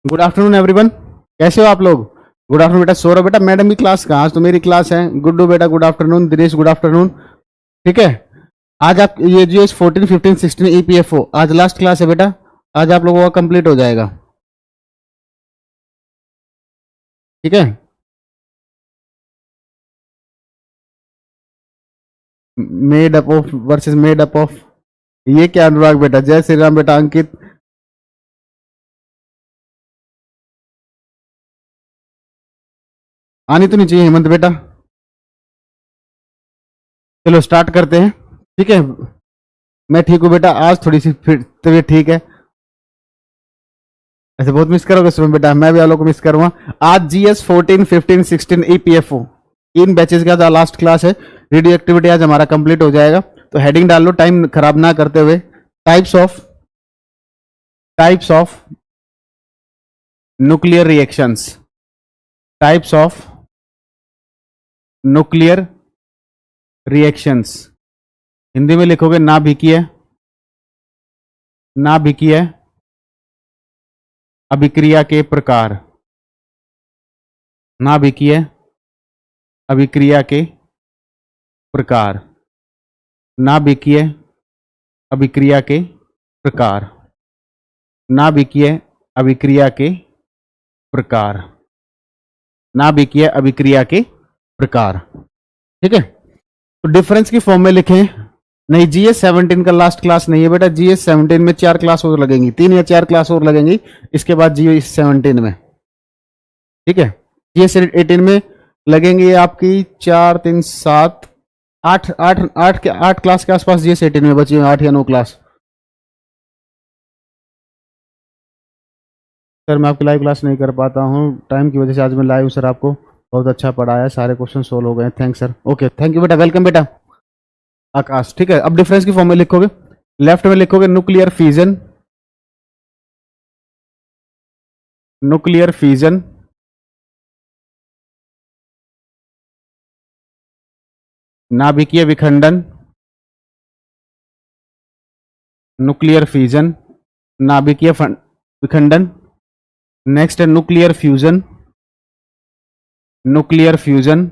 Good afternoon everyone. कैसे हो आप लोग? गुड आफ्टरनून बेटा। सौरभ बेटा, मैडम की क्लास कहाँ? आज तो मेरी क्लास है। गुड्डू बेटा good afternoon. Dinesh good afternoon. ठीक है। आज आप ये जो 14 15 16 ईपीएफओ आज लास्ट क्लास है बेटा। आज आप लोगों का कंप्लीट हो जाएगा। ठीक है। Made up of versus made up of. ये क्या अनुराग बेटा? जय श्री राम बेटा। अंकित आनी तो नहीं चाहिए हेमंत बेटा। चलो स्टार्ट करते हैं। ठीक है। मैं ठीक हूँ बेटा। आज थोड़ी सी फिर तबीयत ठीक है। ऐसे बहुत मिस करोगे सुबह बेटा? मैं भी आप लोग को मिस करूंगा। आज जीएस 14 15 16 ईपीएफओ इन बैचेस का लास्ट क्लास है। रेडियो एक्टिविटी आज हमारा कंप्लीट हो जाएगा। तो हेडिंग डाल लो टाइम खराब ना करते हुए। Types of nuclear reactions. Types of nuclear reactions. Hindi में लिखोगे नाभिकीय अभिक्रिया के प्रकार। नाभिकीय अभिक्रिया के प्रकार। नाभिकीय अभिक्रिया के प्रकार। नाभिकीय अभिक्रिया के प्रकार। नाभिकीय अभिक्रिया के प्रकार। ठीक है। तो डिफरेंस की फॉर्म में लिखें। नहीं, जीएस 17 का लास्ट क्लास नहीं है बेटा। जीएस 17 में 4 क्लास और लगेंगी, 3 या 4 क्लास और लगेंगी इसके बाद जीएस 17 में। ठीक है। जीएस 18 में लगेंगे आपकी 4 3 7 8 8 8 के 8 क्लास के आसपास जीएस 18 में बची हुई 8 या 9 क्लास। सर मैं आपकी लाइव क्लास नहीं कर पाता हूँ टाइम की वजह से। आज मैं लाइव सर आपको बहुत अच्छा पढ़ाया, सारे क्वेश्चन सोल्व हो गए। Thanks sir. Okay thank you बेटा। वेलकम बेटा आकाश। ठीक है। अब डिफरेंस की फॉर्म में लिखोगे। लेफ्ट में लिखोगे न्यूक्लियर फ्यूजन। Nuclear fusion. नाभिकीय विखंडन। Nuclear fusion. नाभिकीय विखंडन। नेक्स्ट है न्यूक्लियर फ्यूजन। Nuclear fusion.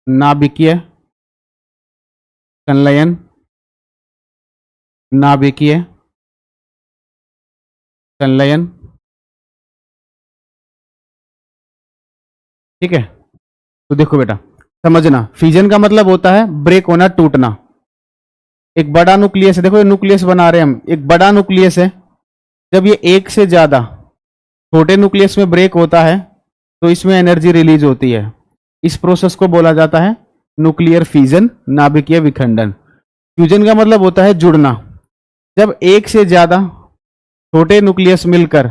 नाभिकीय संलयन। नाभिकीय संलयन। ठीक है। तो देखो बेटा, समझना, फ्यूजन का मतलब होता है ब्रेक होना, टूटना। एक बड़ा न्यूक्लियस है, देखो ये न्यूक्लियस बना रहे हैं हम, एक बड़ा न्यूक्लियस है। जब ये एक से ज्यादा छोटे न्यूक्लियस में ब्रेक होता है तो इसमें एनर्जी रिलीज होती है। इस प्रोसेस को बोला जाता है न्यूक्लियर फ्यूजन, नाभिकीय विखंडन। फ्यूजन का मतलब होता है जुड़ना। जब एक से ज्यादा छोटे न्यूक्लियस मिलकर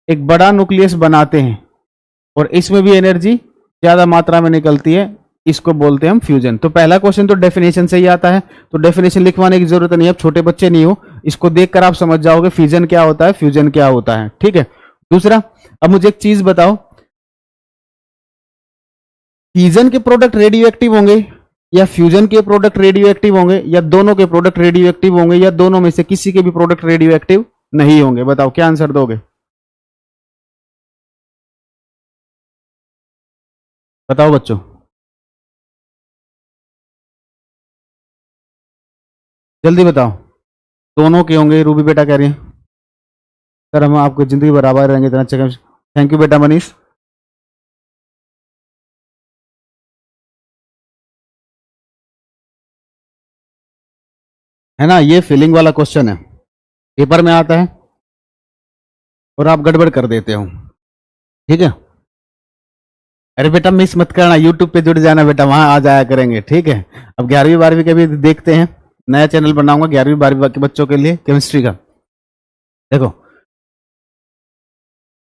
एक बड़ा न्यूक्लियस बनाते हैं और इसमें भी एनर्जी ज्यादा मात्रा में निकलती है, इसको बोलते हैं हम फ्यूजन। तो पहला क्वेश्चन तो डेफिनेशन से ही आता है, तो डेफिनेशन लिखवाने की जरूरत नहीं है। अब छोटे बच्चे नहीं हो, इसको देखकर आप समझ जाओगे फ्यूजन क्या होता है, फ्यूजन क्या होता है। ठीक है। दूसरा, अब मुझे एक चीज बताओ, फ्यूजन के प्रोडक्ट रेडियो एक्टिव होंगे या फ्यूजन के प्रोडक्ट रेडियो एक्टिव होंगे या दोनों के प्रोडक्ट रेडियो एक्टिव होंगे या दोनों में से किसी के भी प्रोडक्ट रेडियो एक्टिव नहीं होंगे? बताओ क्या आंसर दोगे? बताओ बच्चों। जल्दी बताओ। दोनों के होंगे, रूबी बेटा कह रही है। सर हम आपको जिंदगी बराबर रहेंगे इतना अच्छा। थैंक यू बेटा मनीष। है ना, ये फीलिंग वाला क्वेश्चन है, पेपर में आता है और आप गड़बड़ कर देते हो। ठीक है। अरे बेटा मिस मत करना, यूट्यूब पे जुड़ जाना बेटा, वहां आ जाया करेंगे। ठीक है। अब 11वीं 12वीं के भी देखते हैं, नया चैनल बनाऊंगा 11वीं 12वीं के बच्चों के लिए केमिस्ट्री का। देखो,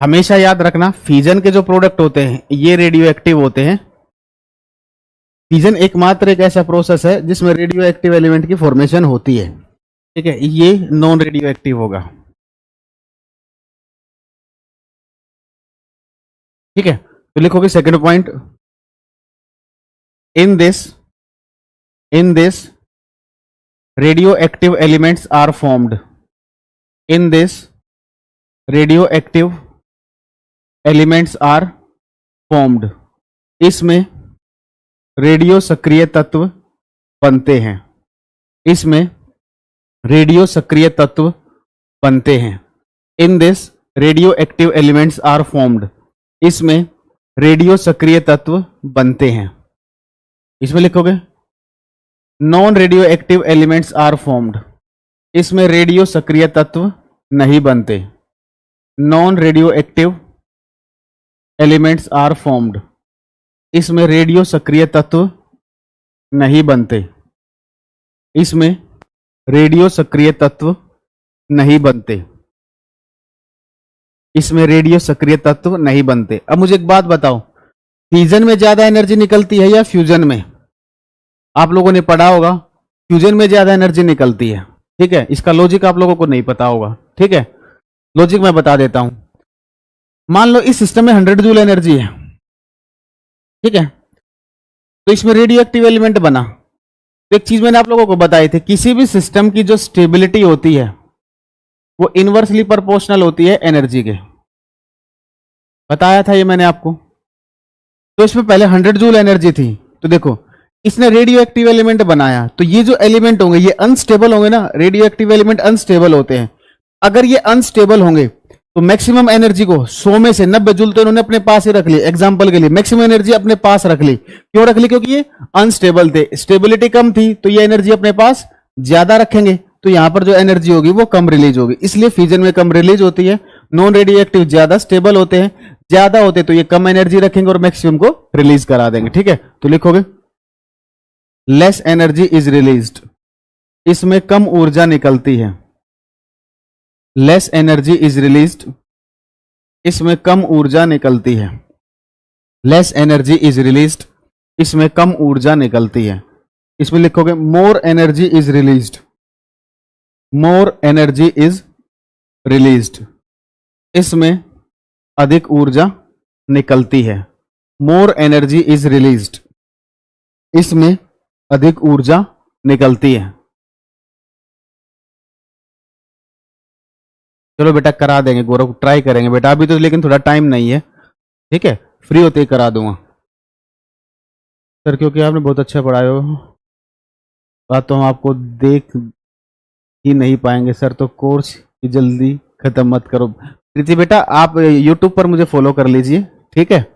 हमेशा याद रखना, फ्यूजन के जो प्रोडक्ट होते हैं ये रेडियो एक्टिव होते हैं। फ्यूजन एकमात्र एक ऐसा प्रोसेस है जिसमें रेडियो एक्टिव एलिमेंट की फॉर्मेशन होती है। ठीक है। ये नॉन रेडियो एक्टिव होगा। ठीक है। तो लिखोगे second point, in this radioactive elements are formed in this radioactive elements are formed. इसमें रेडियो सक्रिय तत्व बनते हैं। इसमें रेडियो सक्रिय तत्व बनते हैं। In this radioactive elements are formed. इसमें रेडियो सक्रिय तत्व बनते हैं। इसमें लिखोगे non radioactive elements are formed. इसमें रेडियो सक्रिय तत्व नहीं बनते। Non radioactive elements are formed. इसमें रेडियो सक्रिय तत्व नहीं बनते। इसमें रेडियो सक्रिय तत्व नहीं बनते। इसमें रेडियो सक्रिय तत्व नहीं बनते। अब मुझे एक बात बताओ, फ्यूजन में ज्यादा एनर्जी निकलती है या फ्यूजन में? आप लोगों ने पढ़ा होगा फ्यूजन में ज्यादा एनर्जी निकलती है। ठीक है, इसका लॉजिक आप लोगों को नहीं पता होगा। ठीक है, लॉजिक मैं बता देता हूं। मान लो इस सिस्टम में 100 जूल एनर्जी है। ठीक है, तो इसमें रेडियो एक्टिव एलिमेंट बना। तो एक चीज मैंने आप लोगों को बताई थी, किसी भी सिस्टम की जो स्टेबिलिटी होती है वो इनवर्सली प्रोपोर्शनल होती है एनर्जी के। बताया था ये मैंने आपको। तो इसमें पहले 100 जूल एनर्जी थी, तो देखो इसने रेडियो एक्टिव एलिमेंट बनाया, तो ये जो एलिमेंट होंगे ये अनस्टेबल होंगे ना। रेडियो एक्टिव एलिमेंट अनस्टेबल होते हैं। अगर ये अनस्टेबल होंगे तो मैक्सिमम एनर्जी को 100 में से 90 जूल तो इन्होंने अपने पास ही रख ली। एग्जांपल के लिए मैक्सिमम एनर्जी अपने पास रख ली। क्यों रख ली? क्योंकि ये अनस्टेबल थे, स्टेबिलिटी कम थी, तो ये एनर्जी अपने पास ज्यादा रखेंगे, तो यहां पर जो एनर्जी होगी वो कम रिलीज होगी। इसलिए फ्यूजन में कम रिलीज होती है। नॉन रेडियो एक्टिव ज्यादा स्टेबल होते हैं, ज्यादा होते तो ये कम एनर्जी रखेंगे और मैक्सिमम को रिलीज करा देंगे। ठीक है, तो लिखोगे लेस एनर्जी इज रिलीज्ड। इसमें कम ऊर्जा निकलती है। Less energy is released. इसमें कम ऊर्जा निकलती है। Less energy is released. इसमें कम ऊर्जा निकलती है। इसमें लिखोगे more energy is released. More energy is released. इसमें अधिक ऊर्जा निकलती है। More energy is released. इसमें अधिक ऊर्जा निकलती है। चलो बेटा करा देंगे, गौरव ट्राई करेंगे बेटा अभी तो, लेकिन थोड़ा टाइम नहीं है। ठीक है, फ्री होते ही करा दूंगा सर, क्योंकि आपने बहुत अच्छा पढ़ाया हो। बात तो हम आपको देख ही नहीं पाएंगे सर, तो कोर्स की जल्दी खत्म मत करो। प्रीति बेटा आप यूट्यूब पर मुझे फॉलो कर लीजिए। ठीक है,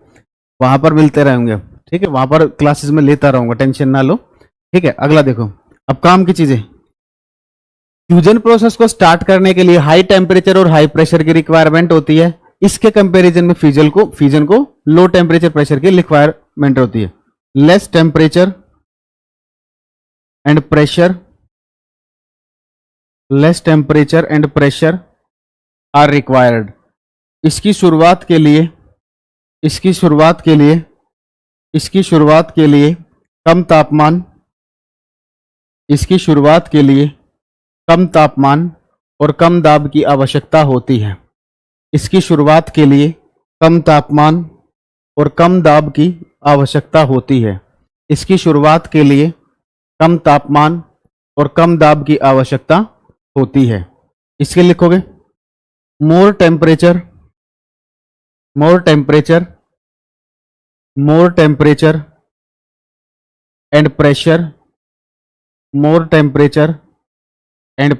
वहां पर मिलते रहेंगे। ठीक है, वहां पर क्लासेस में लेता रहूंगा, टेंशन ना लो। ठीक है, अगला देखो। अब काम की चीजें, फ्यूजन प्रोसेस को स्टार्ट करने के लिए हाई टेम्परेचर और हाई प्रेशर की रिक्वायरमेंट होती है। इसके कंपैरिजन में फ्यूजन को लो टेम्परेचर प्रेशर की रिक्वायरमेंट होती है। Less temperature and pressure, less temperature and pressure are required. इसकी शुरुआत के लिए कम तापमान, इसकी शुरुआत के लिए कम तापमान और कम दाब की आवश्यकता होती है। इसकी शुरुआत के लिए कम तापमान और कम दाब की आवश्यकता होती है। इसकी शुरुआत के लिए कम तापमान और कम दाब की आवश्यकता होती है। इसके लिखोगे more temperature and pressure, more temperature and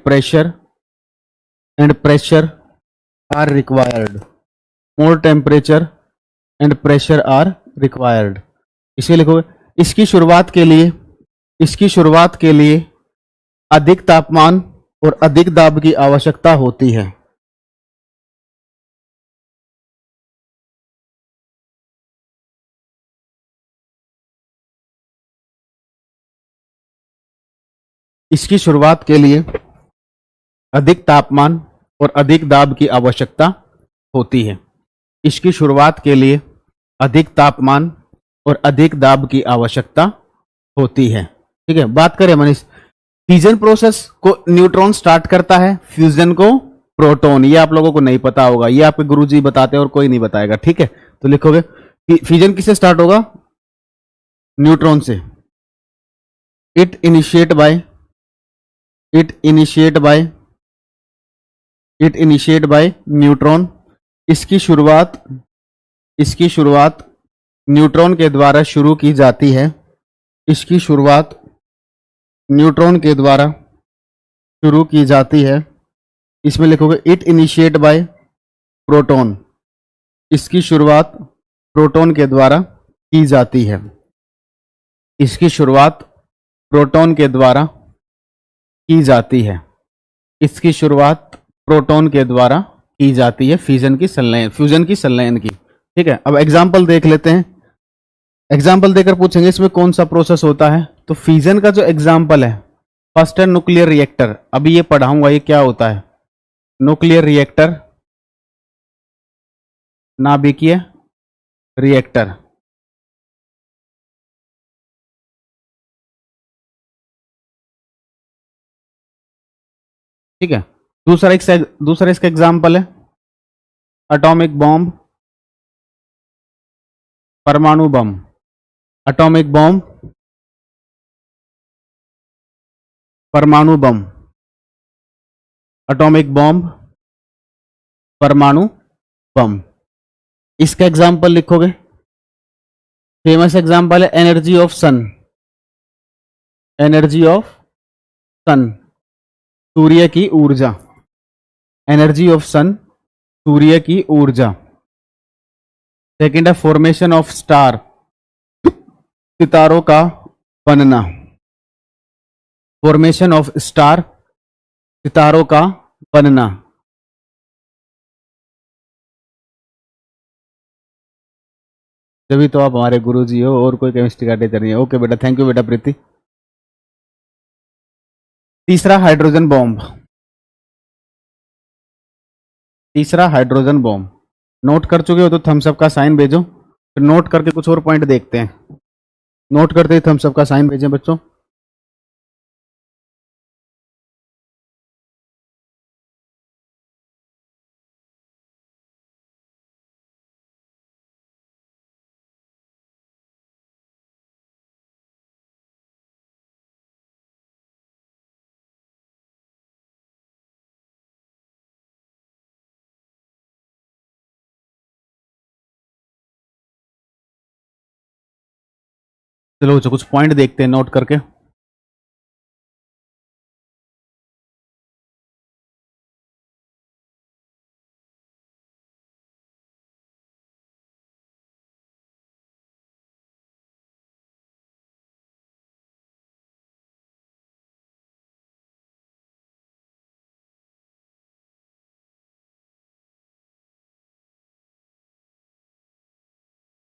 pressure are required. More temperature and pressure are required. इसे लिखोगे इसकी शुरुआत के लिए अधिक तापमान और अधिक दाब की आवश्यकता होती है। इसकी शुरुआत के लिए अधिक तापमान और अधिक दाब की आवश्यकता होती है। इसकी शुरुआत के लिए अधिक तापमान और अधिक दाब की आवश्यकता होती है। ठीक है, बात करें मनीष, फ्यूजन प्रोसेस को न्यूट्रॉन स्टार्ट करता है, फ्यूजन को प्रोटॉन। ये आप लोगों को नहीं पता होगा, ये आपके गुरुजी बताते हैं और कोई नहीं बताएगा। ठीक है, तो लिखोगे फ्यूजन किससे स्टार्ट होगा? न्यूट्रॉन से। It initiate bye it initiate bye neutron. इसकी शुरुआत न्यूट्रॉन के द्वारा शुरू की जाती है। इसकी शुरुआत न्यूट्रॉन के द्वारा शुरू की जाती है। इसमें लिखोगे इट इनिशिएट बाय प्रोटॉन। इसकी शुरुआत प्रोटॉन के द्वारा की जाती है। इसकी शुरुआत प्रोटॉन के द्वारा की जाती है। इसकी शुरुआत प्रोटॉन के द्वारा की जाती है फ्यूजन की संलयन की। ठीक है, अब एग्जाम्पल देख लेते हैं। एग्जाम्पल देकर पूछेंगे इसमें कौन सा प्रोसेस होता है। तो फ्यूजन का जो एग्जाम्पल है, फर्स्ट है न्यूक्लियर रिएक्टर। अभी ये पढ़ाऊंगा ये क्या होता है। न्यूक्लियर रिएक्टर, नाभिकीय रिएक्टर। ठीक है, दूसरा इसका एग्जाम्पल है एटॉमिक बॉम्ब, परमाणु बम। एटॉमिक बॉम्ब, परमाणु बम। एटॉमिक बॉम्ब, परमाणु बम। इसका एग्जाम्पल लिखोगे। फेमस एग्जाम्पल है energy of sun. Energy of sun, सूर्य की ऊर्जा। एनर्जी ऑफ सन, सूर्य की ऊर्जा। सेकेंड है फॉर्मेशन ऑफ स्टार, सितारों का बनना। फॉर्मेशन ऑफ स्टार, सितारों का बनना। तभी तो आप हमारे गुरुजी हो, और कोई केमिस्ट्री का टीचर नहीं है। ओके बेटा, थैंक यू बेटा प्रीति। तीसरा हाइड्रोजन बॉम्ब। तीसरा हाइड्रोजन बॉम्ब। नोट कर चुके हो तो थम्स अप का साइन भेजो, फिर नोट करके कुछ और पॉइंट देखते हैं। नोट करते ही थम्स अप का साइन भेजें बच्चों। चलो बच्चों कुछ पॉइंट देखते हैं नोट करके।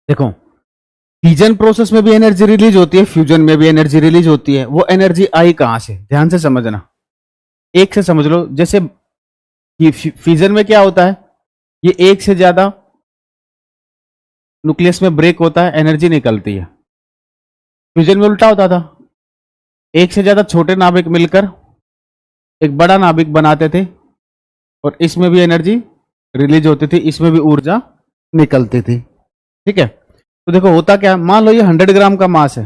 देखो, फ्यूजन प्रोसेस में भी एनर्जी रिलीज होती है, फ्यूजन में भी एनर्जी रिलीज होती है। वो एनर्जी आई कहां से, ध्यान से समझना, एक से समझ लो। जैसे फ्यूजन में क्या होता है, ये एक से ज्यादा न्यूक्लियस में ब्रेक होता है, एनर्जी निकलती है। फ्यूजन में उल्टा होता था, एक से ज्यादा छोटे नाभिक मिलकर एक बड़ा नाभिक बनाते थे, और इसमें भी एनर्जी रिलीज होती थी, इसमें भी ऊर्जा निकलती थी। ठीक है, तो देखो होता क्या, मान लो ये 100 ग्राम का मास है।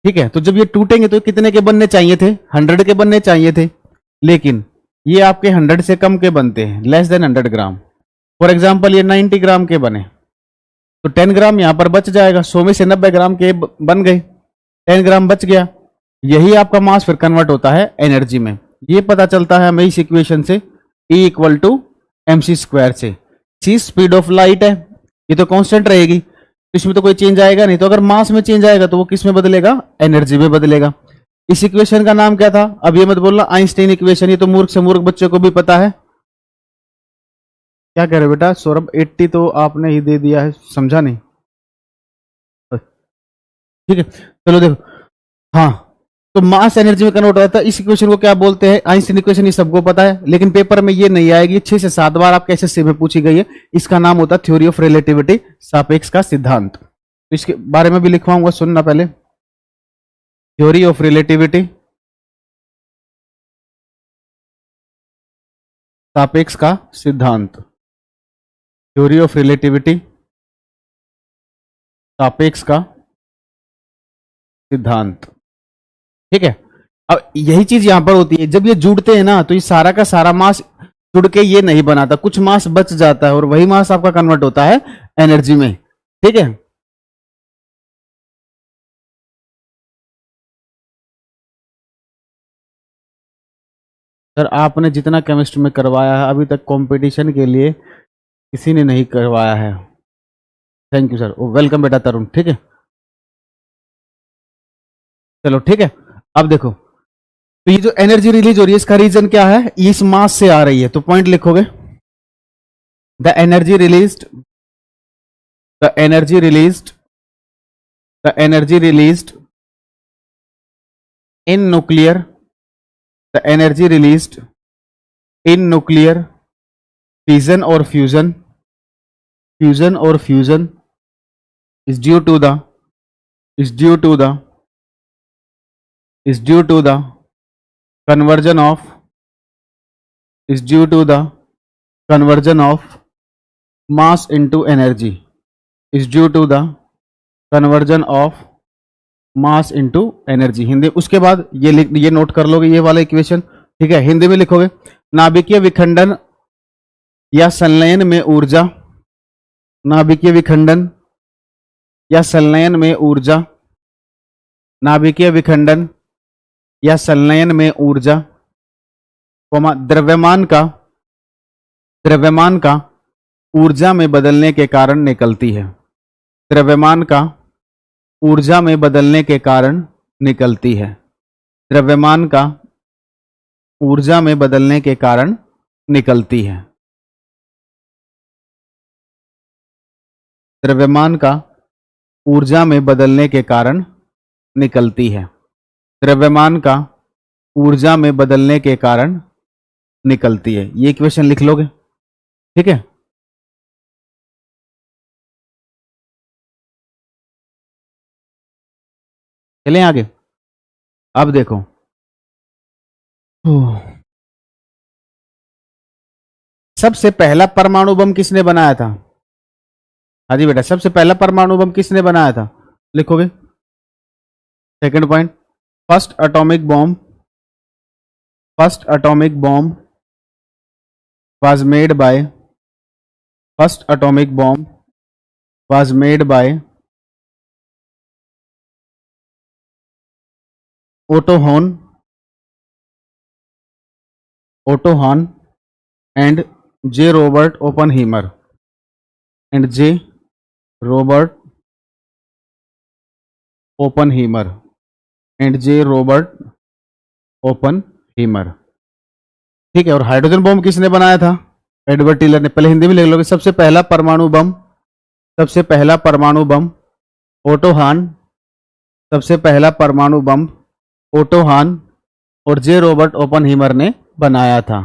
ठीक है, तो जब ये टूटेंगे तो कितने के बनने चाहिए थे, 100 के बनने चाहिए थे, लेकिन ये आपके 100 से कम के बनते हैं, less than 100 gram. For example ये 90 ग्राम के बने, तो 10 ग्राम यहां पर बच जाएगा। 100 में से 90 ग्राम के बन गए, 10 ग्राम बच गया। यही आपका मास फिर कन्वर्ट होता है एनर्जी में। ये पता चलता है हमें इस इक्वेशन से, E = mc² से। सी स्पीड ऑफ लाइट है, ये तो कांस्टेंट रहेगी, इसमें तो कोई चेंज आएगा नहीं। तो अगर मास में चेंज आएगा तो वो किस में बदलेगा, एनर्जी में बदलेगा। इस इक्वेशन का नाम क्या था, अब ये मत बोलना आइंस्टाइन इक्वेशन, ये तो मूर्ख से मूर्ख बच्चों को भी पता है। क्या कह रहे हो बेटा सौरभ, 80 तो आपने ही दे दिया है, समझा नहीं। ठीक है, चलो देखो, हाँ, तो मास एनर्जी में कन्वर्ट होता है। इस इक्वेशन को क्या बोलते हैं, आइंस्टाइन इक्वेशन, ये सबको पता है, लेकिन पेपर में ये नहीं आएगी। 6 से 7 बार आपके एसएससी में पूछी गई है। इसका नाम होता है थ्योरी ऑफ रिलेटिविटी, सापेक्ष का सिद्धांत। तो इसके बारे में भी लिखवाऊंगा, सुनना पहले। थ्योरी ऑफ रिलेटिविटी, सापेक्ष का सिद्धांत। थ्योरी ऑफ रिलेटिविटी, सापेक्ष का सिद्धांत। ठीक है, अब यही चीज यहां पर होती है, जब ये जुड़ते हैं ना, तो ये सारा का सारा मास जुड़ के ये नहीं बनाता, कुछ मास बच जाता है और वही मास आपका कन्वर्ट होता है एनर्जी में। ठीक है, सर आपने जितना केमिस्ट्री में करवाया है अभी तक कंपटीशन के लिए किसी ने नहीं करवाया है। थैंक यू सर, वेलकम बेटा तरुण। ठीक है, चलो ठीक है। अब देखो, तो ये जो एनर्जी रिलीज हो रही है इसका रीजन क्या है, इस मास से आ रही है, तो पॉइंट लिखोगे, the energy released, the energy released, the energy released in nuclear, the energy released in nuclear fission or fusion, fusion or fusion is due to the, is due to the, is due to the conversion of, is due to the conversion of mass into energy, is due to the conversion of mass into energy. Hindi उसके बाद ये ये note कर लोगे ये वाला equation. ठीक है, हिंदी में लिखोगे, नाभिकीय विखंडन या संलयन में ऊर्जा, नाभिकीय विखंडन या संलयन में ऊर्जा, नाभिकीय विखंडन या संलयन में ऊर्जा, द्रव्यमान का, द्रव्यमान का ऊर्जा में बदलने के कारण निकलती है, द्रव्यमान का ऊर्जा में बदलने के कारण निकलती है, द्रव्यमान का ऊर्जा में बदलने के कारण निकलती है, द्रव्यमान का ऊर्जा में बदलने के कारण निकलती है, द्रव्यमान का ऊर्जा में बदलने के कारण निकलती है। ये इक्वेशन लिख लोगे। ठीक है, चलें आगे। अब देखो, सबसे पहला परमाणु बम किसने बनाया था? हाँ जी बेटा, सबसे पहला परमाणु बम किसने बनाया था? लिखोगे। Second point, first atomic bomb, first atomic bomb was made by, first atomic bomb was made by Otto Hahn, Otto Hahn and J. Robert Oppenheimer, and J. Robert Oppenheimer, and J. Robert Oppenheimer। ठीक है, और hydrogen bomb किसने बनाया था? Edward tiller ने। पहले हिंदी में लिख लोगे, सबसे पहला परमाणु बम, सबसे पहला परमाणु बम ओटो हान, सबसे पहला परमाणु बम ओटो हान और जे रॉबर्ट ओपनहीमर ने बनाया था।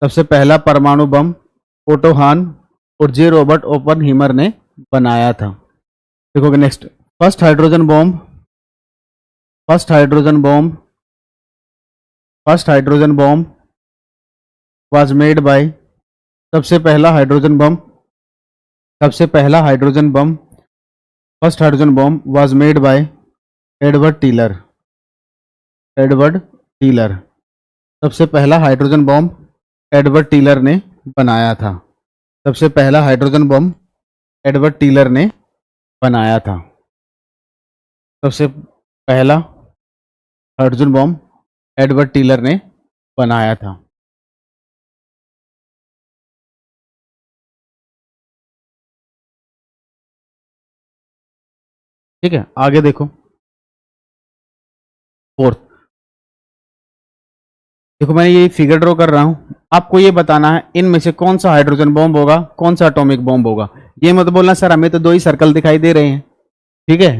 सबसे पहला परमाणु बम ओटो हान और जे रॉबर्ट ओपनहीमर ने बनाया था। देखोगे next, first hydrogen bomb, first hydrogen bomb, first hydrogen bomb was made by, सबसे पहला हाइड्रोजन बम, सबसे पहला hydrogen bomb, first hydrogen bomb was made by Edward tiller, Edward tiller. सबसे पहला हाइड्रोजन बॉम्ब एडवर्ड टीलर ने बनाया था, सबसे पहला हाइड्रोजन बम एडवर्ड टीलर ने बनाया था, सबसे पहला हाइड्रोजन बम एडवर्ड टीलर ने बनाया था। ठीक है, आगे देखो, फोर्थ। देखो मैंने ये फिगर ड्रॉ कर रहा हूं, आपको ये बताना है इनमें से कौन सा हाइड्रोजन बॉम्ब होगा, कौन सा एटॉमिक बॉम्ब होगा। ये मत बोलना सर हमें तो दो ही सर्कल दिखाई दे रहे हैं। ठीक है,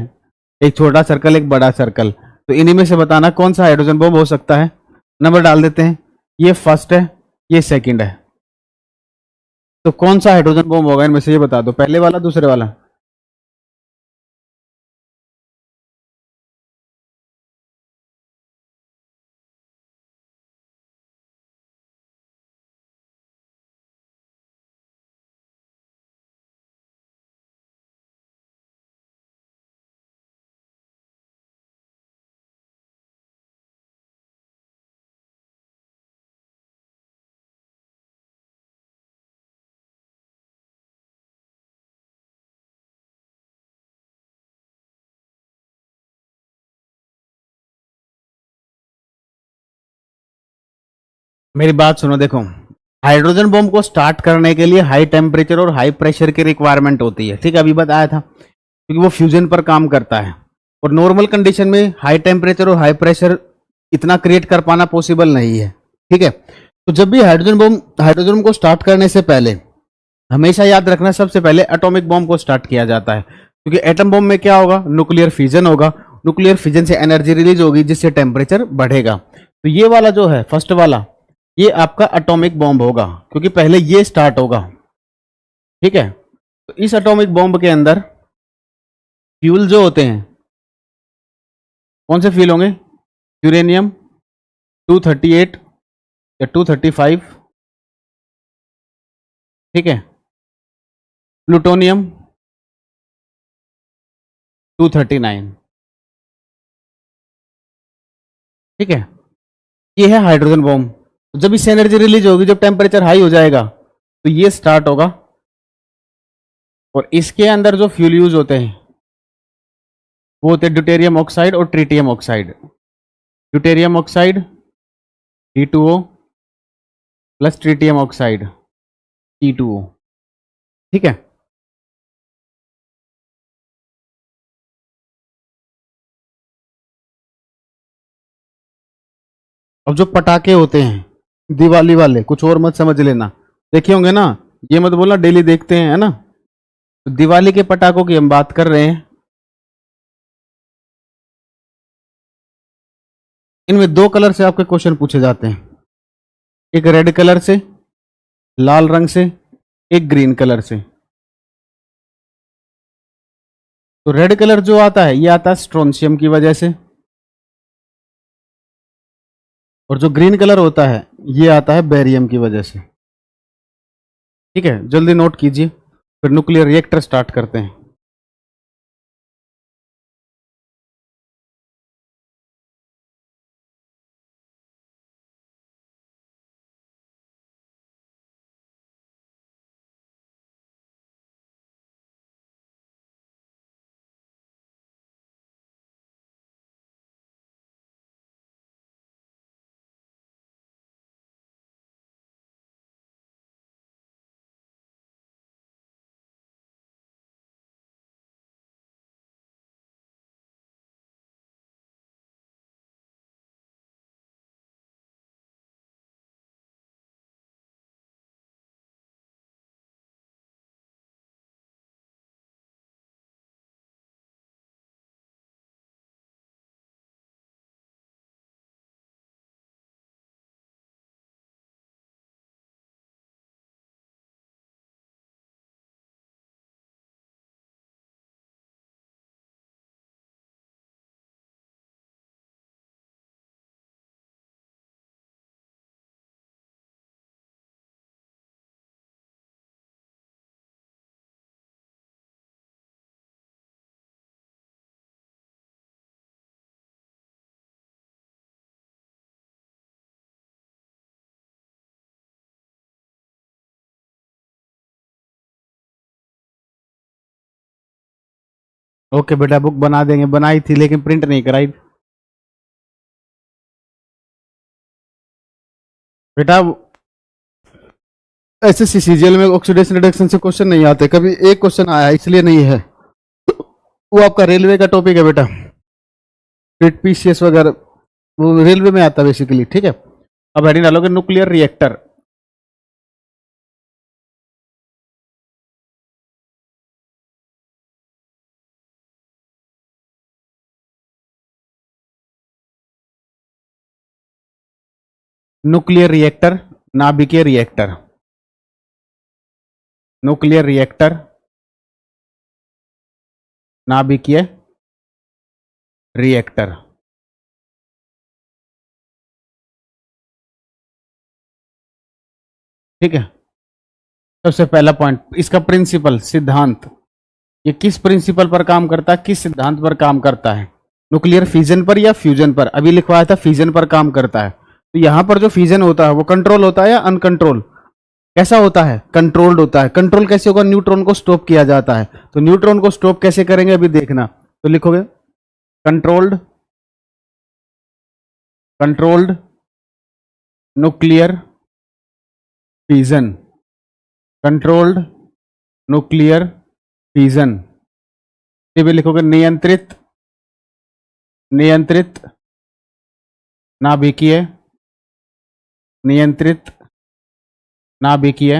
एक छोटा सर्कल एक बड़ा सर्कल, तो इन्हीं में से बताना कौन सा हाइड्रोजन बॉम्ब हो सकता है। नंबर डाल देते हैं, ये फर्स्ट है, ये सेकंड है, तो कौन सा हाइड्रोजन बॉम्ब होगा इनमें से ये बता दो, पहले वाला दूसरे वाला। मेरी बात सुनो, देखो हाइड्रोजन बॉम्ब को स्टार्ट करने के लिए हाई टेम्परेचर और हाई प्रेशर की रिक्वायरमेंट होती है, ठीक है, अभी बताया था, क्योंकि वो फ्यूजन पर काम करता है। और नॉर्मल कंडीशन में हाई टेम्परेचर और हाई प्रेशर इतना क्रिएट कर पाना पॉसिबल नहीं है, ठीक है। तो जब भी हाइड्रोजन को स्टार्ट करने से पहले हमेशा याद रखना, सबसे पहले एटॉमिक बॉम्ब को स्टार्ट किया जाता है, क्योंकि एटम बॉम्ब में क्या होगा, न्यूक्लियर फिजन होगा, न्यूक्लियर फिजन से एनर्जी रिलीज होगी जिससे टेम्परेचर बढ़ेगा। तो ये वाला जो है फर्स्ट वाला, ये आपका एटॉमिक बॉम्ब होगा, क्योंकि पहले ये स्टार्ट होगा, ठीक है। तो इस एटॉमिक बॉम्ब के अंदर फ्यूल जो होते हैं, कौन से फ्यूल होंगे, यूरेनियम 238 या 235, ठीक है, प्लूटोनियम 239, ठीक है। ये है हाइड्रोजन बॉम्ब। जब इससे एनर्जी रिलीज होगी, जब टेम्परेचर हाई हो जाएगा, तो ये स्टार्ट होगा। और इसके अंदर जो फ्यूल यूज होते हैं वो होते हैं ड्यूटेरियम ऑक्साइड और tritium oxide. Deuterium oxide D2O plus tritium oxide T2O, ठीक है। अब जो पटाखे होते हैं दिवाली वाले, कुछ और मत समझ लेना, देखे होंगे ना, ये मत बोलना डेली देखते हैं, है ना। तो दिवाली के पटाखों की हम बात कर रहे हैं। इनमें दो कलर से आपके क्वेश्चन पूछे जाते हैं, एक रेड कलर से, लाल रंग से, एक ग्रीन कलर से। तो रेड कलर जो आता है ये आता है स्ट्रोंशियम की वजह से, और जो ग्रीन कलर होता है ये आता है बेरियम की वजह से, ठीक है। जल्दी नोट कीजिए, फिर न्यूक्लियर रिएक्टर स्टार्ट करते हैं। ओके बेटा, बुक बना देंगे, बनाई थी लेकिन प्रिंट नहीं कराई बेटा। एसएससी सीजीएल में ऑक्सीडेशन रिडक्शन से क्वेश्चन नहीं आते, कभी एक क्वेश्चन आया इसलिए नहीं है, वो आपका रेलवे का टॉपिक है बेटा, फिट पीसीएस वगैरह, वो रेलवे में आता है बेसिकली, ठीक है। अब हेडिंग डालोगे न्यूक्लियर रिएक्टर। न्यूक्लियर रिएक्टर, नाभिकीय रिएक्टर, न्यूक्लियर रिएक्टर, नाभिकीय रिएक्टर, ठीक है। सबसे पहला पॉइंट इसका प्रिंसिपल, सिद्धांत, ये किस प्रिंसिपल पर काम करता है, किस सिद्धांत पर काम करता है, न्यूक्लियर फिजन पर या फ्यूजन पर। अभी लिखवाया था फिजन पर काम करता है। तो यहां पर जो फिजन होता है वो कंट्रोल होता है या अनकंट्रोल, कैसा होता है, कंट्रोल्ड होता है। कंट्रोल कैसे होगा, न्यूट्रॉन को स्टॉप किया जाता है। तो न्यूट्रॉन को स्टॉप कैसे करेंगे अभी देखना, तो लिखोगे controlled, controlled nuclear fission, controlled nuclear fission. ये भी लिखोगे नियंत्रित, नियंत्रित नाभिकीय, नियंत्रित नाभिकीय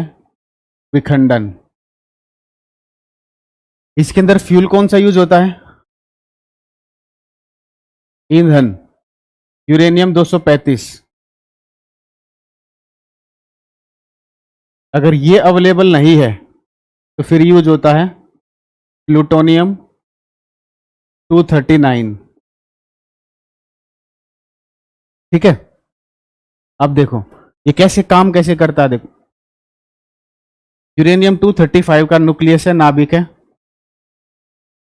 विखंडन। इसके अंदर फ्यूल कौन सा यूज होता है? ईंधन यूरेनियम 235। अगर ये अवेलेबल नहीं है तो फिर यूज होता है प्लूटोनियम 239। ठीक है, अब देखो ये कैसे काम कैसे करता है। देखो यूरेनियम 235 का न्यूक्लियस है, नाभिक है,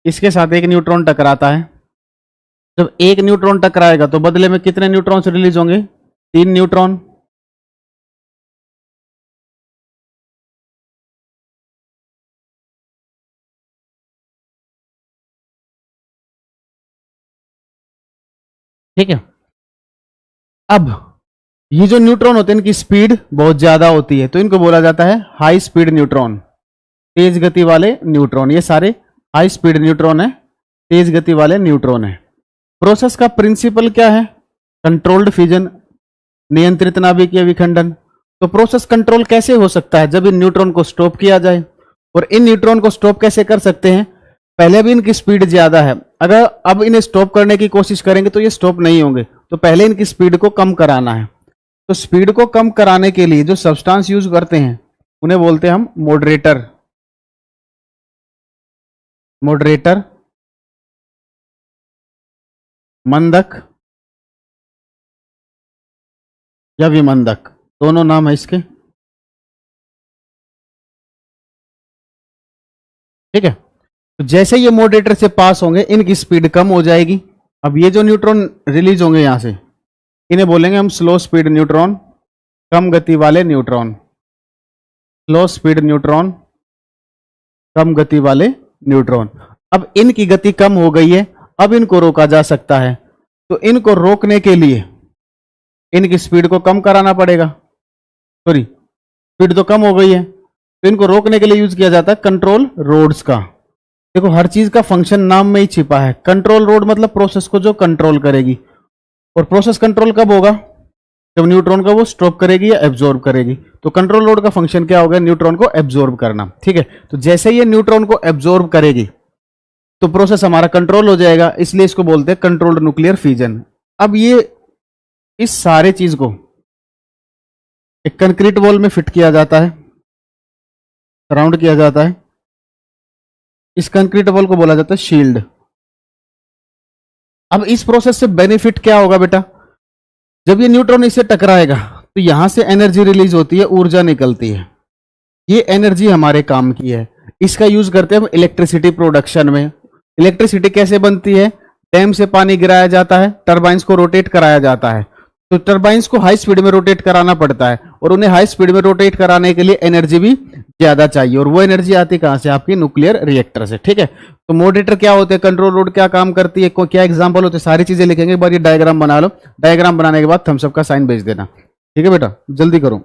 इसके साथ एक न्यूट्रॉन टकराता है। जब एक न्यूट्रॉन टकराएगा तो बदले में कितने न्यूट्रॉन्स रिलीज होंगे? 3 न्यूट्रॉन। ठीक है, अब ये जो न्यूट्रॉन होते हैं इनकी स्पीड बहुत ज्यादा होती है, तो इनको बोला जाता है हाई स्पीड न्यूट्रॉन, तेज गति वाले न्यूट्रॉन। ये सारे हाई स्पीड न्यूट्रॉन है, तेज गति वाले न्यूट्रॉन है। प्रोसेस का प्रिंसिपल क्या है? कंट्रोल्ड फिजन, नियंत्रित नाभिकीय विखंडन। तो प्रोसेस कंट्रोल कैसे हो सकता है? जब इन न्यूट्रॉन को स्टॉप किया जाए। और इन न्यूट्रॉन को स्टॉप कैसे कर सकते हैं? पहले भी इनकी स्पीड ज्यादा है, अगर अब इन्हें स्टॉप करने की कोशिश करेंगे तो ये स्टॉप नहीं होंगे, तो पहले इनकी स्पीड को कम कराना है। तो स्पीड को कम कराने के लिए जो सब्सटेंस यूज करते हैं उन्हें बोलते हैं हम मॉडरेटर। मॉडरेटर, मंदक या विमंदक, दोनों नाम है इसके। ठीक है, तो जैसे ये मॉडरेटर से पास होंगे इनकी स्पीड कम हो जाएगी। अब ये जो न्यूट्रॉन रिलीज होंगे यहां से, इन्हें बोलेंगे हम स्लो स्पीड न्यूट्रॉन, कम गति वाले न्यूट्रॉन। स्लो स्पीड न्यूट्रॉन, कम गति वाले न्यूट्रॉन। अब इनकी गति कम हो गई है, अब इनको रोका जा सकता है। तो इनको रोकने के लिए इनकी स्पीड को कम कराना पड़ेगा। सॉरी, स्पीड तो कम हो गई है, तो इनको रोकने के लिए यूज किया जाता है कंट्रोल रोड्स का। देखो हर चीज का फंक्शन नाम में ही छिपा है। कंट्रोल रोड मतलब प्रोसेस को जो कंट्रोल करेगी। और प्रोसेस कंट्रोल कब होगा? जब न्यूट्रॉन को वो स्टॉप करेगी या एब्जॉर्ब करेगी। तो कंट्रोल रोड का फंक्शन क्या होगा? न्यूट्रॉन को एब्जॉर्ब करना। ठीक है, तो जैसे ये न्यूट्रॉन को एब्जॉर्ब करेगी तो प्रोसेस हमारा कंट्रोल हो जाएगा, इसलिए इसको बोलते हैं कंट्रोल्ड न्यूक्लियर फिजन। अब ये इस सारे चीज को एक कंक्रीट वॉल में फिट किया जाता है, सराउंड किया जाता है। इस कंक्रीट वॉल को बोला जाता है शील्ड। अब इस प्रोसेस से बेनिफिट क्या होगा बेटा? जब ये न्यूट्रॉन इससे टकराएगा तो यहां से एनर्जी रिलीज होती है, ऊर्जा निकलती है। ये एनर्जी हमारे काम की है, इसका यूज करते हैं हम इलेक्ट्रिसिटी प्रोडक्शन में। इलेक्ट्रिसिटी कैसे बनती है? डैम से पानी गिराया जाता है, टरबाइंस को रोटेट कराया जाता है। तो टरबाइंस को हाई स्पीड में रोटेट कराना पड़ता है, और उन्हें हाई स्पीड में रोटेट कराने के लिए एनर्जी भी ज्यादा चाहिए, और वो एनर्जी आती कहां से? आपकी न्यूक्लियर रिएक्टर से। ठीक है, तो मॉडरेटर क्या होते हैं, कंट्रोल रोड क्या काम करती है, क्या एग्जांपल होते हैं, सारी चीजें लिखेंगे। एक बार ये डायग्राम बना लो, डायग्राम बनाने के बाद थम्स अप का साइन भेज देना। ठीक है बेटा, जल्दी करो।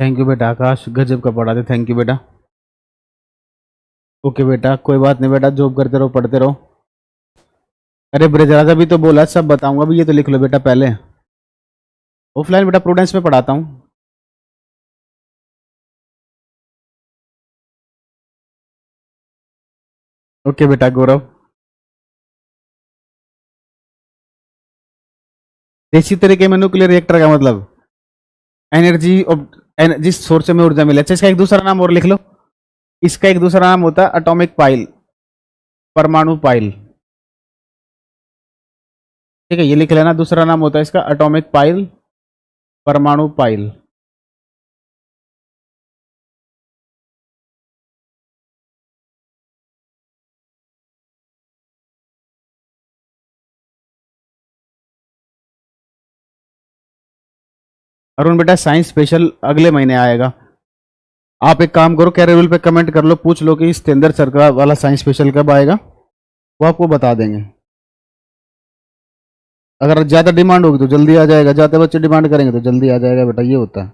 थैंक यू बेटा आकाश, गजब का पढ़ाते, थैंक यू बेटा। ओके बेटा, कोई बात नहीं बेटा, जॉब करते रहो, पढ़ते रहो। अरे ब्रजराज अभी तो बोला सब बताऊंगा, अभी ये तो लिख लो बेटा पहले। ऑफलाइन बेटा प्रूडेंस में पढ़ाता हूँ। ओके बेटा गौरव। देसी तरीके में न्यूक्लियर रिएक्टर का मतलब एनर्जी, जिस सोर्स में ऊर्जा मिले। अच्छा, इसका एक दूसरा नाम और लिख लो, इसका एक दूसरा नाम होता है एटॉमिक पाइल, परमाणु पाइल। ठीक है, ये लिख लेना, दूसरा नाम होता है इसका एटॉमिक पाइल, परमाणु पाइल। अरुण बेटा साइंस स्पेशल अगले महीने आएगा। आप एक काम करो, कैरेबल पे कमेंट कर लो, पूछ लो कि सत्येंद्र सर का वाला साइंस स्पेशल कब आएगा, वो आपको बता देंगे। अगर ज्यादा डिमांड होगी तो जल्दी आ जाएगा, ज्यादा बच्चे डिमांड करेंगे तो जल्दी आ जाएगा बेटा, ये होता है।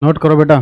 नोट करो बेटा।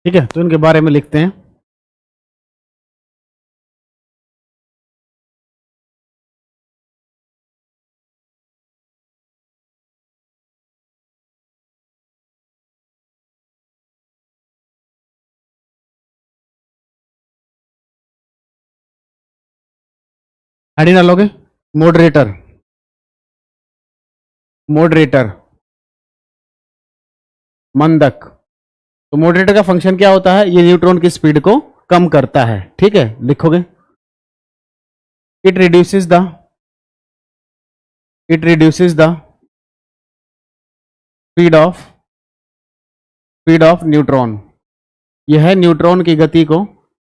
ठीक है, तो इनके बारे में लिखते हैं। आईडी डालोगे, मॉडरेटर, मॉडरेटर, मंदक। तो मॉडरेटर का फंक्शन क्या होता है, ये न्यूट्रॉन की स्पीड को कम करता है। ठीक है, लिखोगे, it reduces the, it reduces the speed of neutron. यह न्यूट्रॉन की गति को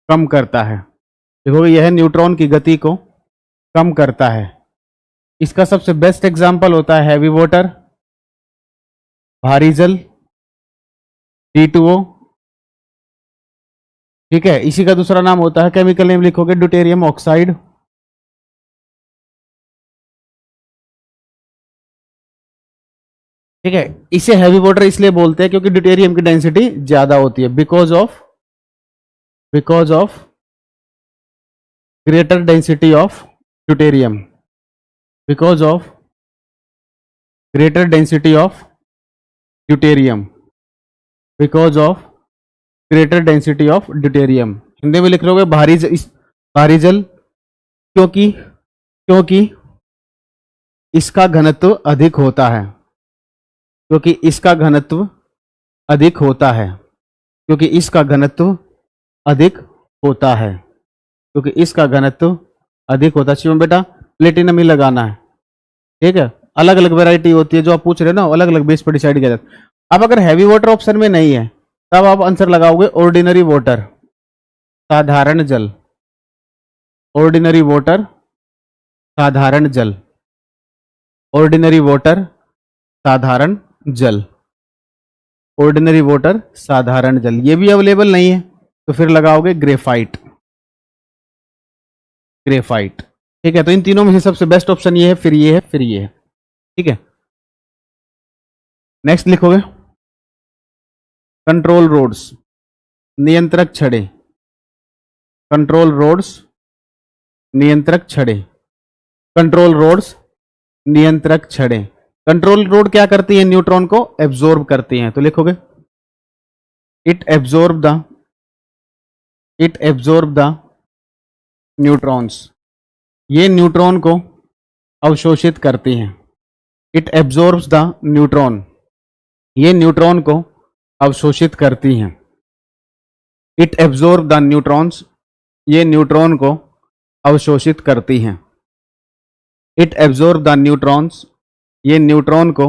कम करता है। देखोगे, यह न्यूट्रॉन की गति को कम करता है। इसका सबसे बेस्ट एग्जांपल होता है हैवी वाटर, भारी जल, D2O। ठीक है, इसी का दूसरा नाम होता है, केमिकल नेम लिखोगे, ड्यूटेरियम ऑक्साइड। ठीक है, इसे हैवी वाटर इसलिए बोलते हैं क्योंकि ड्यूटेरियम की डेंसिटी ज्यादा होती है, because of greater density of deuterium, because of greater density of deuterium, because of greater density of deuterium. Hindi में लिख लोगे भारी जल, क्योंकि इसका घनत्व अधिक होता है, क्योंकि इसका घनत्व अधिक होता है, क्योंकि इसका घनत्व अधिक होता है, क्योंकि इसका घनत्व अधिक होता है। शिवम बेटा प्लेटिनम ही लगाना है। ठीक है, अलग अलग वैरायटी होती है, जो आप पूछ रहे हो ना, अलग अलग बेस पर डिसाइड किया जाता है। अब अगर हैवी वाटर ऑप्शन में नहीं है, तब आप आंसर लगाओगे ऑर्डिनरी वाटर, साधारण जल, ऑर्डिनरी वाटर, साधारण जल, ऑर्डिनरी वाटर, साधारण जल, ऑर्डिनरी वाटर, साधारण जल। ये भी अवेलेबल नहीं है तो फिर लगाओगे ग्रेफाइट, ग्रेफाइट। ठीक है, तो इन तीनों में से सबसे बेस्ट ऑप्शन ये है, फिर ये है, फिर ये है। ठीक है, नेक्स्ट लिखोगे कंट्रोल रोड्स, नियंत्रक छड़े, कंट्रोल रोड्स, नियंत्रक छड़े, कंट्रोल रोड्स, नियंत्रक छड़े। कंट्रोल रोड क्या करती है? न्यूट्रॉन को एब्जॉर्ब करती हैं, तो लिखोगे इट एब्जॉर्ब द न्यूट्रॉन्स। ये न्यूट्रॉन को अवशोषित करती हैं। इट एब्जॉर्ब्स द न्यूट्रॉन, ये न्यूट्रॉन को अवशोषित करती हैं। इट एब्जॉर्ब द न्यूट्रॉन्स, ये न्यूट्रॉन को अवशोषित करती हैं। इट एब्जॉर्ब द न्यूट्रॉन्स, ये न्यूट्रॉन को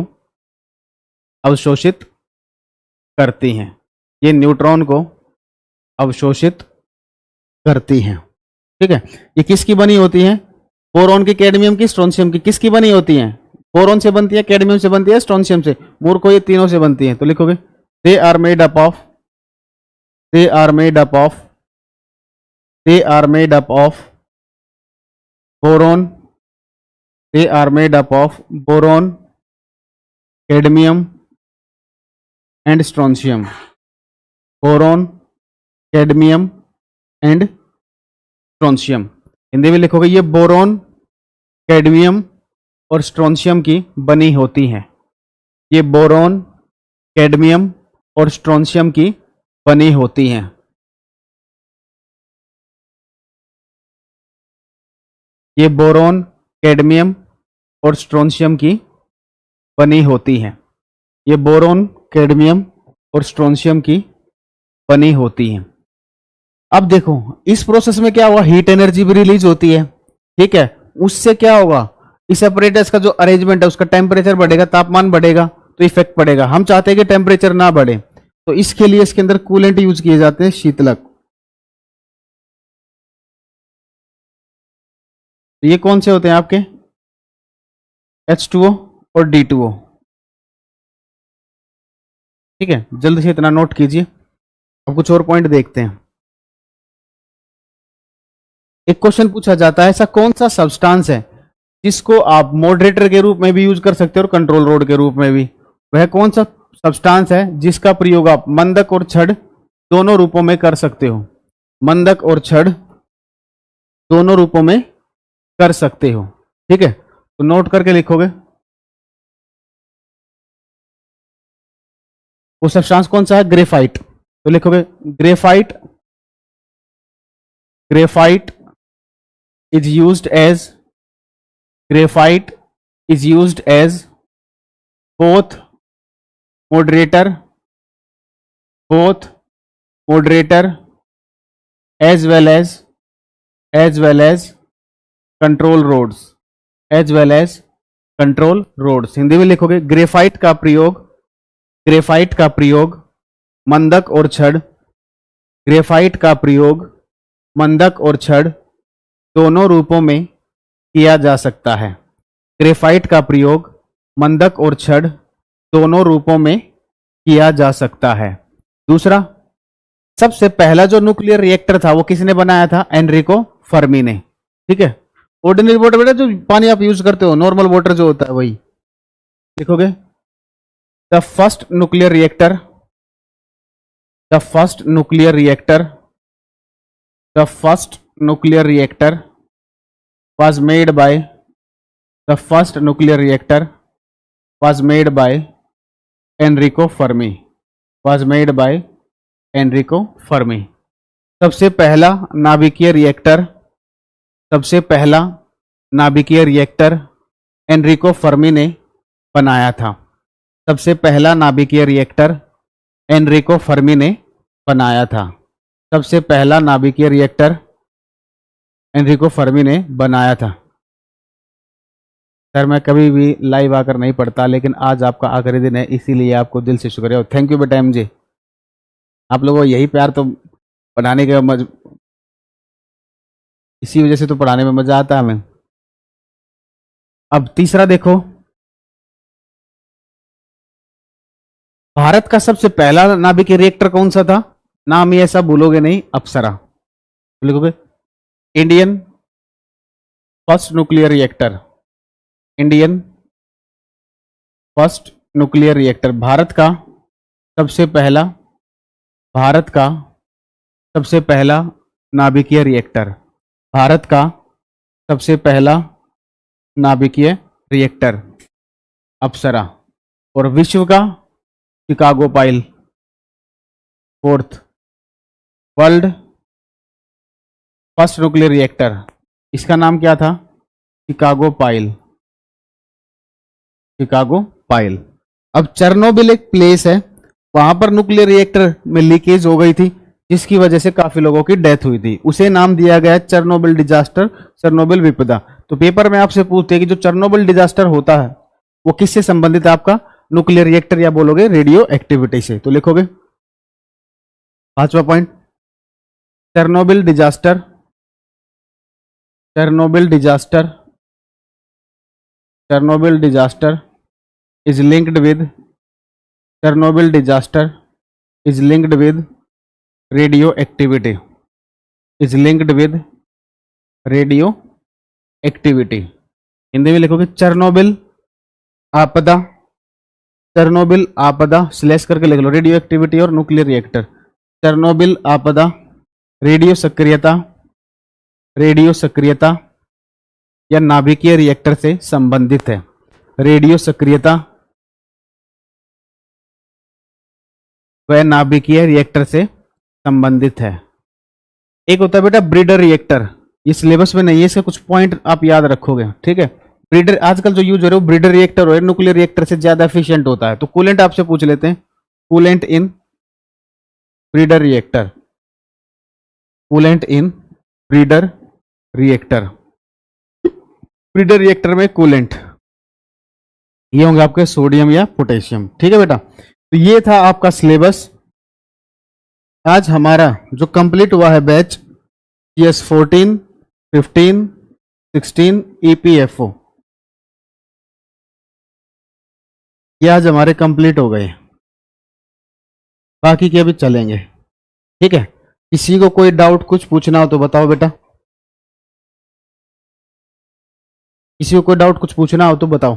अवशोषित करती हैं। ये न्यूट्रॉन को अवशोषित करती हैं। ठीक है, ये किसकी बनी होती हैं? बोरॉन की, कैडमियम की, स्ट्रोंशियम की। किसकी बनी होती हैं? बोरॉन से बनती है, कैडमियम से बनती है, स्ट्रोंशियम से। मूर्खों, ये तीनों से बनती हैं, तो लिखोगे they are made up of, they are made up of, they are made up of boron, they are made up of boron, cadmium and strontium. Boron, cadmium and strontium. Hindi में लिखोगे ये बोरॉन, कैडमियम और strontium की बनी होती हैं। ये boron, cadmium और स्ट्रोंशियम की बनी होती हैं। ये बोरॉन, कैडमियम और स्ट्रोंशियम की बनी होती हैं। ये बोरॉन, कैडमियम और स्ट्रोंशियम की बनी होती हैं। अब देखो इस प्रोसेस में क्या हुआ, हीट एनर्जी भी रिलीज होती है। ठीक है, उससे क्या होगा, इस अपरेटस का जो अरेंजमेंट है उसका टेम्परेचर बढ़ेगा, तापमान बढ़ेगा, तो इफेक्ट पड़ेगा। हम चाहते हैं कि टेम्परेचर ना बढ़े, तो इसके लिए इसके अंदर कूलेंट यूज किए जाते हैं, शीतलक। तो ये कौन से होते हैं आपके? H2O और D2O। ठीक है, जल्दी से इतना नोट कीजिए। अब कुछ और पॉइंट देखते हैं। एक क्वेश्चन पूछा जाता है, ऐसा कौन सा सब्सटेंस है जिसको आप मॉडरेटर के रूप में भी यूज कर सकते हो और कंट्रोल रोड के रूप में भी? वह कौन सा सब्सटेंस है जिसका प्रयोग आप मंदक और छड़ दोनों रूपों में कर सकते हो? मंदक और छड़ दोनों रूपों में कर सकते हो। ठीक है, तो नोट करके लिखोगे वो सब्सटेंस कौन सा है? ग्रेफाइट। तो लिखोगे graphite, graphite is used as, graphite is used as both moderator, both moderator as well as control rods, as well as control rods। Hindi में लिखोगे ग्रेफाइट का प्रयोग, ग्रेफाइट का प्रयोग मंदक और छड़, ग्रेफाइट का प्रयोग मंदक और छड़ दोनों रूपों में किया जा सकता है। ग्रेफाइट का प्रयोग मंदक और छड़ दोनों रूपों में किया जा सकता है। दूसरा, सबसे पहला जो न्यूक्लियर रिएक्टर था वो किसने बनाया था? एनरिको फर्मी ने। ठीक है, ऑर्डिनरी वाटर बेटा जो पानी आप यूज करते हो, नॉर्मल वाटर जो होता है वही लिखोगे। The first nuclear reactor, the first nuclear reactor, the first nuclear reactor was made by, the first nuclear reactor was made by Enrico Fermi, was made by Enrico Fermi। सबसे पहला नाभिकीय reactor, सबसे पहला नाभिकीय रिएक्टर एनरिको फर्मी ने बनाया था। सबसे पहला नाभिकीय रिएक्टर एनरिको फर्मी ने बनाया था। सबसे पहला नाभिकीय रिएक्टर एनरिको फर्मी ने बनाया था। सर मैं कभी भी लाइव आकर नहीं पढ़ता, लेकिन आज आपका आखिरी दिन है, इसीलिए आपको दिल से शुक्रिया और थैंक यू बेटा मुझे। आप लोगों को यही प्यार तो पढ़ाने के इसी वजह से तो पढ़ाने में मजा आता है हमें। अब तीसरा देखो, भारत का सबसे पहला नाभिकीय रिएक्टर कौन सा था? नाम ये ऐसा भूलोगे नहीं, अप्सरा। तो लिखोगे Indian first nuclear reactor, Indian first nuclear reactor, सबसे पहला भारत का सबसे पहला नाभिकीय रिएक्टर, भारत का सबसे पहला नाभिकीय रिएक्टर अप्सरा। और विश्व का Chicago pile, fourth world first nuclear reactor, इसका नाम क्या था? Chicago pile, Chicago pile. अब चेरनोबिल एक प्लेस है, वहां पर न्यूक्लियर रिएक्टर में लीकेज हो गई थी, जिसकी वजह से काफी लोगों की डेथ हुई थी, उसे नाम दिया गया चेरनोबिल डिजास्टर, चेरनोबिल विपदा। तो पेपर में आपसे पूछते हैं कि जो चेरनोबिल डिजास्टर होता है वो किससे संबंधित है? आपका न्यूक्लियर रिएक्टर, या बोलोगे रेडियो एक्टिविटी से। तो लिखोगे पांचवा point, Chernobyl disaster, Chernobyl disaster, Chernobyl disaster is linked with, Chernobyl disaster is linked with radio activity, is linked with radio activity. Hindi में लिखोगे चेरनोबिल आपदा, चेरनोबिल आपदा स्लैश करके लिख लो रेडियो एक्टिविटी और न्यूक्लियर रिएक्टर। चेरनोबिल आपदा रेडियो सक्रियता, radio सक्रियता या नाभिकीय रिएक्टर से संबंधित है, रेडियो सक्रियता वह नाभिकीय रिएक्टर से संबंधित है। एक होता है बेटा ब्रीडर रिएक्टर, ये सिलेबस में नहीं है, इसका कुछ पॉइंट आप याद रखोगे, ठीक है। ब्रीडर आजकल जो यूज हो रहे हो ब्रीडर रिएक्टर और न्यूक्लियर रिएक्टर से ज्यादा एफिशिएंट होता है। तो कूलेंट आपसे पूछ लेते हैं, coolant in breeder reactor, coolant in breeder reactor, breeder reactor में कूलेंट ये होंगे आपके सोडियम या पोटेशियम, ठीक है बेटा। तो ये था आपका सिलेबस। आज हमारा जो कंप्लीट हुआ है बैच CS 14, 15, 16 EPFO, ये आज हमारे कंप्लीट हो गए, बाकी के अभी चलेंगे, ठीक है। किसी को कोई डाउट कुछ पूछना हो तो बताओ बेटा, किसी को कोई डाउट कुछ पूछना हो तो बताओ।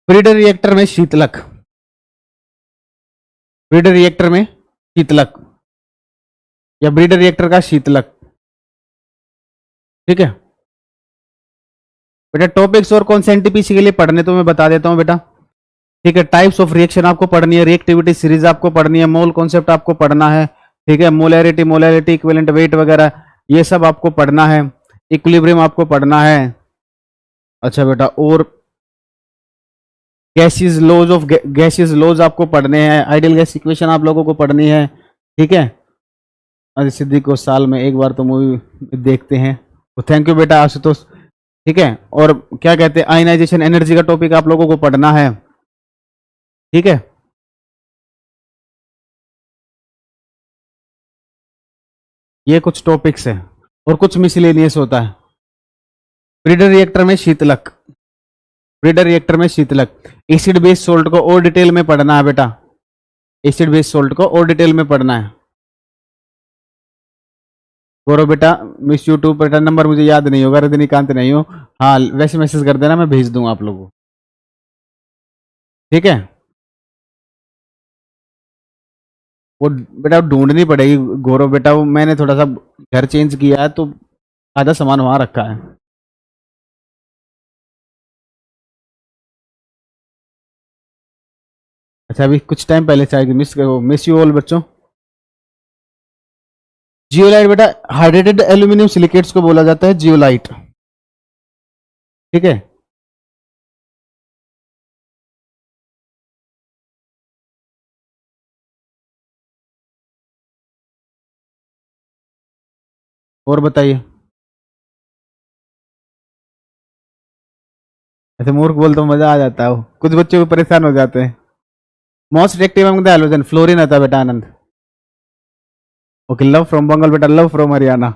ब्रीडर रिएक्टर में शीतलक, ब्रीडर रिएक्टर में शीतलक या ब्रीडर रिएक्टर का शीतलक, ठीक है बेटा। टॉपिक्स और कौन से एनटीपीसी के लिए पढ़ने तो मैं बता देता हूं बेटा, ठीक है। टाइप्स ऑफ रिएक्शन आपको पढ़नी है, रिएक्टिविटी सीरीज आपको पढ़नी है, मोल कॉन्सेप्ट आपको पढ़ना है, ठीक है। मोलैरिटी, मोलैरिटी इक्विवेलेंट वेट वगैरह ये सब आपको पढ़ना है, इक्विलिब्रियम आपको पढ़ना है। अच्छा बेटा, और gases laws of gases laws आपको पढ़ने हैं, आइडियल गैस इक्वेशन आप लोगों को पढ़नी है, ठीक है। अरे सिद्दीक को साल में एक बार तो मूवी देखते हैं, तो थैंक यू बेटा आशुतोष, ठीक है। और क्या कहते हैं आयनाइजेशन एनर्जी का टॉपिक आप लोगों को पढ़ना है, ठीक है। ये कुछ टॉपिक्स है और कुछ मिसलेनियस होता है। ब्रीडर रिएक्टर में शीतलक, ब्रीडर रिएक्टर में शीतलक, एसिड बेस सोल्ट को और डिटेल में पढ़ना है बेटा, एसिड बेस सोल्ट को और डिटेल में पढ़ना है। गौरव बेटा मिस यूट्यूब बेटा, नंबर मुझे याद नहीं होगा, रजनीकांत नहीं हो, हाँ वैसे मैसेज कर देना, मैं भेज दूंगा आप लोगों को, ठीक है। वो बेटा ढूंढनी पड़ेगी गौरव बेटा, वो मैंने थोड़ा सा घर चेंज किया है तो आधा सामान वहां रखा है। अच्छा अभी कुछ टाइम पहले से आएगी, मिस यू ऑल बच्चों। जियोलाइट बेटा हाइड्रेटेड एल्यूमिनियम सिलिकेट्स को बोला जाता है जियोलाइट, ठीक है। और बताइए। ऐसे मूर्ख बोल तो मजा आ जाता है, कुछ बच्चे भी परेशान हो जाते हैं। Most reactive among the halogen fluorine आता बेटा आनंद। ओके, लव फ्रॉम बंगाल बेटा, लव फ्रॉम हरियाणा।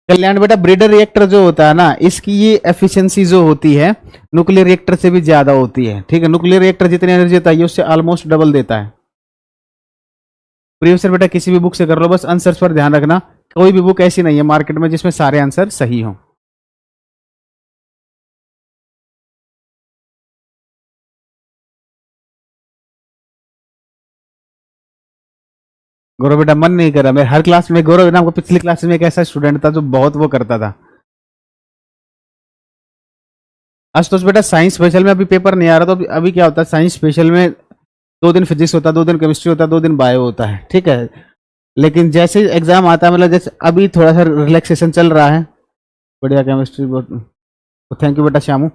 कल्याण बेटा, ब्रीडर रिएक्टर जो होता है ना, इसकी ये एफिशिएंसी जो होती है न्यूक्लियर रिएक्टर से भी ज्यादा होती है। ठीक है, न्यूक्लियर रिएक्टर जितनी एनर्जी देता है उससे ऑलमोस्ट डबल देता है। प्रीवियस बेटा किसी भी बुक से कर लो, बस आंसर्स पर ध्यान रखना। कोई भी बुक ऐसी नहीं है मार्केट में जिसमें सारे आंसर सही हों। गौरव बेटा मन नहीं कर रहा, मैं हर क्लास में गौरव नाम को पिछली क्लास में एक ऐसा स्टूडेंट था जो बहुत वो करता था। आशुतोष बेटा साइंस स्पेशल में अभी पेपर नहीं आ रहा, तो अभी क्या होता है साइंस स्पेशल में 2 दिन फिजिक्स होता है, 2 दिन केमिस्ट्री होता है, 2 दिन बायो होता है। ठीक है, लेकिन जैसे एग्जाम आता है, मतलब जैसे अभी थोड़ा सा रिलैक्सेशन चल रहा है। बढ़िया केमिस्ट्री, थैंक यू बेटा श्यामू।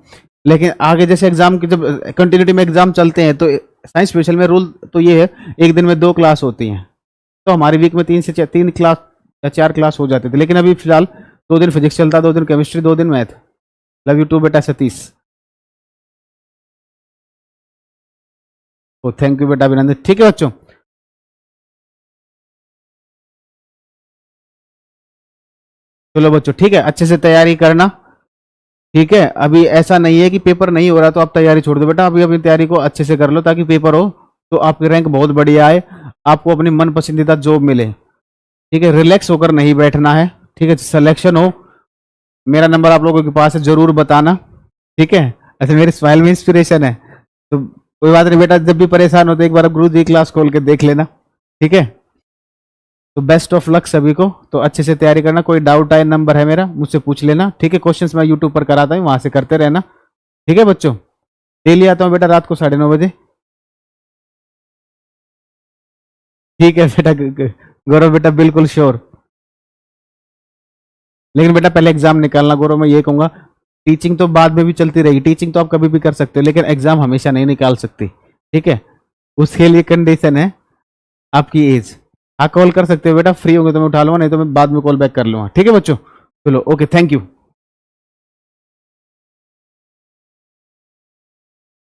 लेकिन आगे जैसे एग्जाम की जब कंटिन्यूटी में एग्जाम चलते हैं तो साइंस स्पेशल में रूल तो ये है एक दिन में 2 क्लास होती हैं, तो हमारी वीक में 3 क्लास या 4 क्लास हो जाते थे। लेकिन अभी फिलहाल 2 दिन फिजिक्स चलता है, 2 दिन केमिस्ट्री, 2 दिन मैथ। लव यू टू बेटा सतीश। ओ थैंक यू बेटा अभिनंदन। ठीक है बच्चों, चलो बच्चों ठीक है, अच्छे से तैयारी करना। ठीक है, अभी ऐसा नहीं है कि पेपर नहीं हो रहा तो आप तैयारी छोड़ दो बेटा, अभी अपनी तैयारी को अच्छे से कर लो ताकि पेपर हो तो आपकी रैंक बहुत बढ़िया आए, आपको अपनी मन पसंदीदा जॉब मिले। ठीक है, रिलैक्स होकर नहीं बैठना है। ठीक है, सिलेक्शन हो, मेरा नंबर आप लोगों के पास है, जरूर बताना। ठीक है, ऐसे मेरी स्माइल में इंस्पिरेशन है, तो कोई बात नहीं बेटा, जब भी परेशान हो तो एक बार गुरु जी क्लास खोल के देख लेना। ठीक है, तो बेस्ट ऑफ लक सभी को, तो अच्छे से तैयारी करना। कोई डाउट आए नंबर है मेरा, मुझसे पूछ लेना। ठीक है, क्वेश्चंस मैं यूट्यूब पर कराता हूँ, वहां से करते रहना। ठीक है बच्चों, डेली आता हूँ बेटा रात को 9:30 बजे। ठीक है बेटा गौरव बेटा बिल्कुल श्योर, लेकिन बेटा पहले एग्जाम निकालना। गौरव मैं ये कहूंगा, टीचिंग तो बाद में भी चलती रहेगी, टीचिंग तो आप कभी भी कर सकते हो, लेकिन एग्जाम हमेशा नहीं निकाल सकती। ठीक है, उसके लिए कंडीशन है आपकी एज। हाँ कॉल कर सकते हो बेटा, फ्री होंगे तो मैं उठा लूंगा, नहीं तो मैं बाद में कॉल बैक कर लूंगा। ठीक है बच्चों, चलो ओके, थैंक यू।